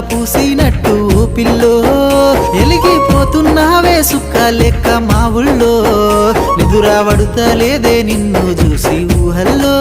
పూసినట్టు pillow ఎలిగిపోతున్నావే సుక్క లెక్క మా ఊళ్ళో నిదురా వడుతలేదే నిన్ను చూసి ఊహల్లో